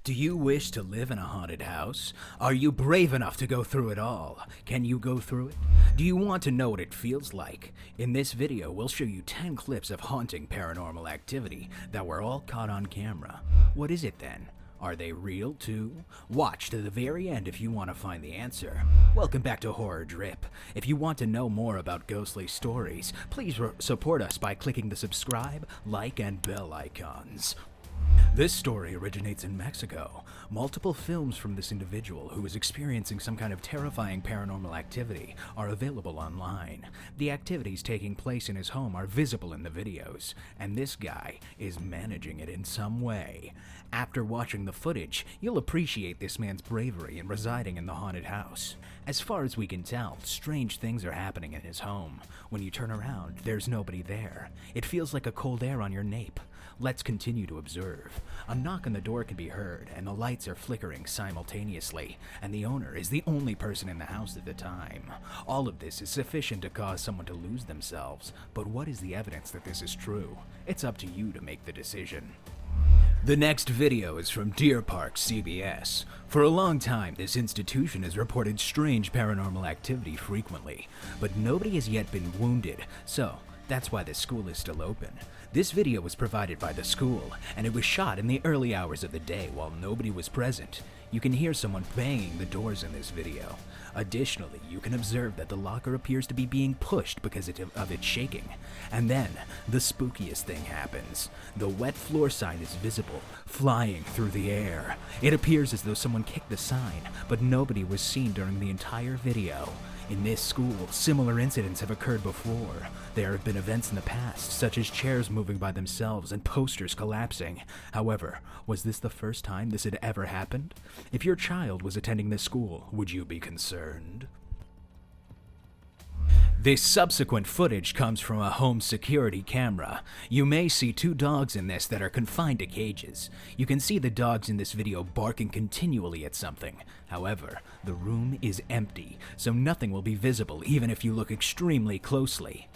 Do you wish to live in a haunted house? Are you brave enough to go through it all? Can you go through it? Do you want to know what it feels like? In this video, we'll show you 10 clips of haunting paranormal activity that were all caught on camera. What is it then? Are they real too? Watch to the very end if you want to find the answer. Welcome back to Horror Drip. If you want to know more about ghostly stories, please support us by clicking the subscribe, like, and bell icons. This story originates in Mexico. Multiple films from this individual who is experiencing some kind of terrifying paranormal activity are available online. The activities taking place in his home are visible in the videos, and this guy is managing it in some way. After watching the footage, you'll appreciate this man's bravery in residing in the haunted house. As far as we can tell, strange things are happening in his home. When you turn around, there's nobody there. It feels like a cold air on your nape. Let's continue to observe. A knock on the door can be heard, and the lights are flickering simultaneously, and the owner is the only person in the house at the time. All of this is sufficient to cause someone to lose themselves, but what is the evidence that this is true? It's up to you to make the decision. The next video is from Deer Park, CBS. For a long time, this institution has reported strange paranormal activity frequently, but nobody has yet been wounded, so that's why the school is still open. This video was provided by the school, and it was shot in the early hours of the day while nobody was present. You can hear someone banging the doors in this video. Additionally, you can observe that the locker appears to be being pushed because of it shaking. And then, the spookiest thing happens. The wet floor sign is visible, flying through the air. It appears as though someone kicked the sign, but nobody was seen during the entire video. In this school, similar incidents have occurred before. There have been events in the past, such as chairs moving by themselves and posters collapsing. However, was this the first time this had ever happened? If your child was attending this school, would you be concerned? This subsequent footage comes from a home security camera. You may see 2 dogs in this that are confined to cages. You can see the dogs in this video barking continually at something. However, the room is empty, so nothing will be visible even if you look extremely closely.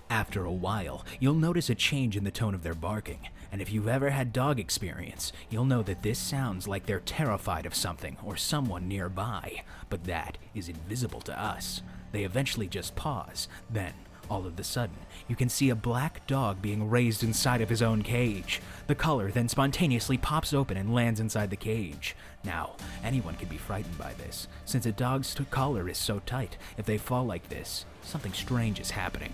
After a while, you'll notice a change in the tone of their barking, and if you've ever had dog experience, you'll know that this sounds like they're terrified of something or someone nearby, but that is invisible to us. They eventually just pause. Then, all of a sudden, you can see a black dog being raised inside of his own cage. The collar then spontaneously pops open and lands inside the cage. Now, anyone can be frightened by this. Since a dog's collar is so tight, if they fall like this, something strange is happening.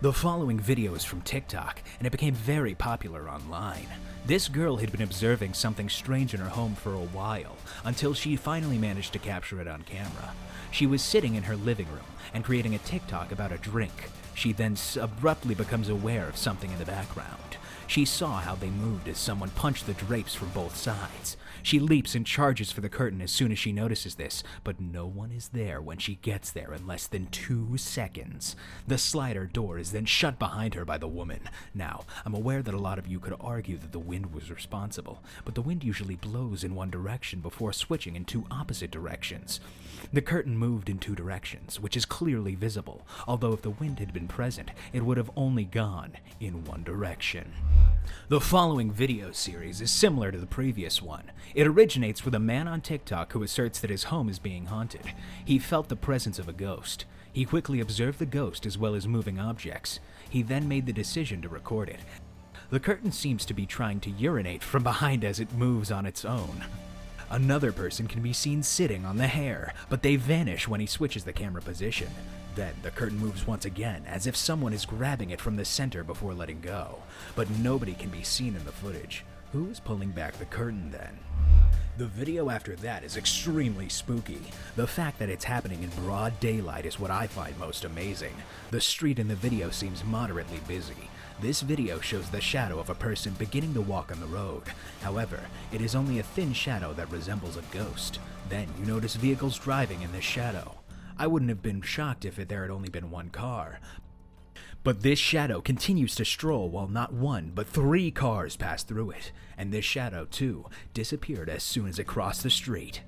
The following video is from TikTok, and it became very popular online. This girl had been observing something strange in her home for a while, until she finally managed to capture it on camera. She was sitting in her living room and creating a TikTok about a drink. She then abruptly becomes aware of something in the background. She saw how they moved as someone punched the drapes from both sides. She leaps and charges for the curtain as soon as she notices this, but no one is there when she gets there in less than 2 seconds. The slider door is then shut behind her by the woman. Now, I'm aware that a lot of you could argue that the wind was responsible, but the wind usually blows in one direction before switching in 2 opposite directions. The curtain moved in 2 directions, which is clearly visible, although if the wind had been present, it would have only gone in one direction. The following video series is similar to the previous one. It originates with a man on TikTok who asserts that his home is being haunted. He felt the presence of a ghost. He quickly observed the ghost as well as moving objects. He then made the decision to record it. The curtain seems to be trying to urinate from behind as it moves on its own. Another person can be seen sitting on the hair, but they vanish when he switches the camera position. Then the curtain moves once again, as if someone is grabbing it from the center before letting go. But nobody can be seen in the footage. Who is pulling back the curtain then? The video after that is extremely spooky. The fact that it's happening in broad daylight is what I find most amazing. The street in the video seems moderately busy. This video shows the shadow of a person beginning to walk on the road. However, it is only a thin shadow that resembles a ghost. Then you notice vehicles driving in this shadow. I wouldn't have been shocked if there had only been 1 car. But this shadow continues to stroll while not 1 but 3 cars pass through it, and this shadow, too, disappeared as soon as it crossed the street.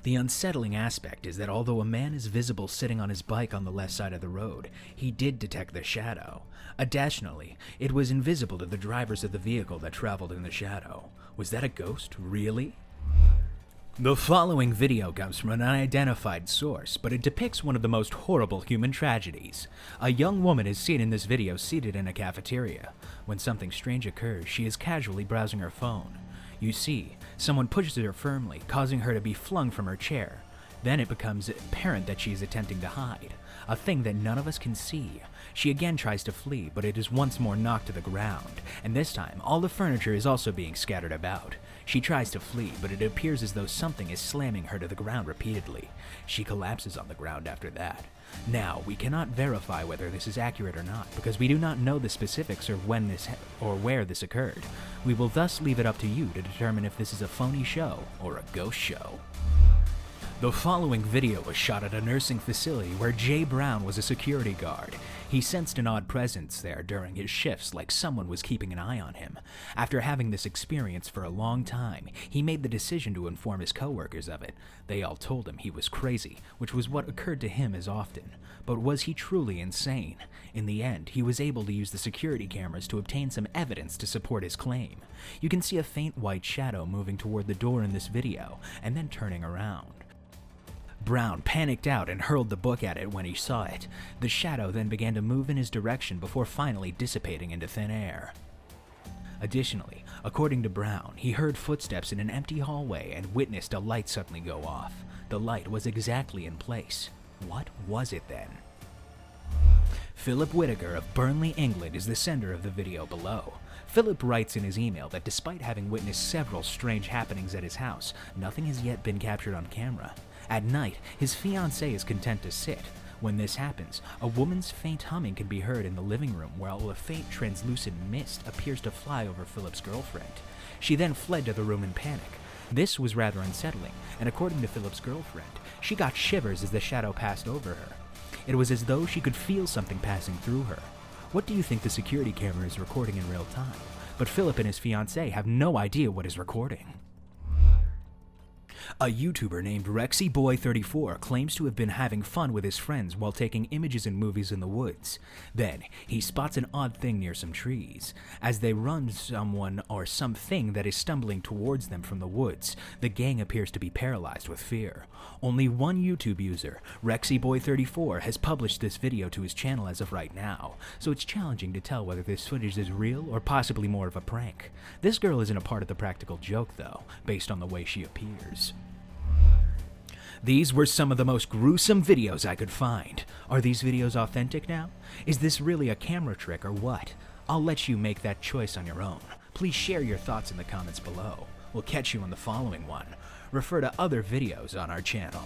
The unsettling aspect is that although a man is visible sitting on his bike on the left side of the road, he did detect the shadow. Additionally, it was invisible to the drivers of the vehicle that traveled in the shadow. Was that a ghost? Really? The following video comes from an unidentified source, but it depicts one of the most horrible human tragedies. A young woman is seen in this video seated in a cafeteria. When something strange occurs, she is casually browsing her phone. You see, someone pushes her firmly, causing her to be flung from her chair. Then it becomes apparent that she is attempting to hide, a thing that none of us can see. She again tries to flee, but it is once more knocked to the ground, and this time all the furniture is also being scattered about. She tries to flee, but it appears as though something is slamming her to the ground repeatedly. She collapses on the ground after that. Now, we cannot verify whether this is accurate or not, because we do not know the specifics or when this or where this occurred. We will thus leave it up to you to determine if this is a phony show or a ghost show. The following video was shot at a nursing facility where Jay Brown was a security guard. He sensed an odd presence there during his shifts, like someone was keeping an eye on him. After having this experience for a long time, he made the decision to inform his coworkers of it. They all told him he was crazy, which was what occurred to him as often. But was he truly insane? In the end, he was able to use the security cameras to obtain some evidence to support his claim. You can see a faint white shadow moving toward the door in this video, and then turning around. Brown panicked out and hurled the book at it when he saw it. The shadow then began to move in his direction before finally dissipating into thin air. Additionally, according to Brown, he heard footsteps in an empty hallway and witnessed a light suddenly go off. The light was exactly in place. What was it then? Philip Whitaker of Burnley, England is the sender of the video below. Philip writes in his email that despite having witnessed several strange happenings at his house, nothing has yet been captured on camera. At night, his fiancée is content to sit. When this happens, a woman's faint humming can be heard in the living room while a faint translucent mist appears to fly over Philip's girlfriend. She then fled to the room in panic. This was rather unsettling, and according to Philip's girlfriend, she got shivers as the shadow passed over her. It was as though she could feel something passing through her. What do you think the security camera is recording in real time? But Philip and his fiancée have no idea what is recording. A YouTuber named RexyBoy34 claims to have been having fun with his friends while taking images and movies in the woods. Then, he spots an odd thing near some trees. As they run someone or something that is stumbling towards them from the woods, the gang appears to be paralyzed with fear. Only one YouTube user, RexyBoy34, has published this video to his channel as of right now, so it's challenging to tell whether this footage is real or possibly more of a prank. This girl isn't a part of the practical joke though, based on the way she appears. These were some of the most gruesome videos I could find. Are these videos authentic now? Is this really a camera trick or what? I'll let you make that choice on your own. Please share your thoughts in the comments below. We'll catch you on the following one. Refer to other videos on our channel.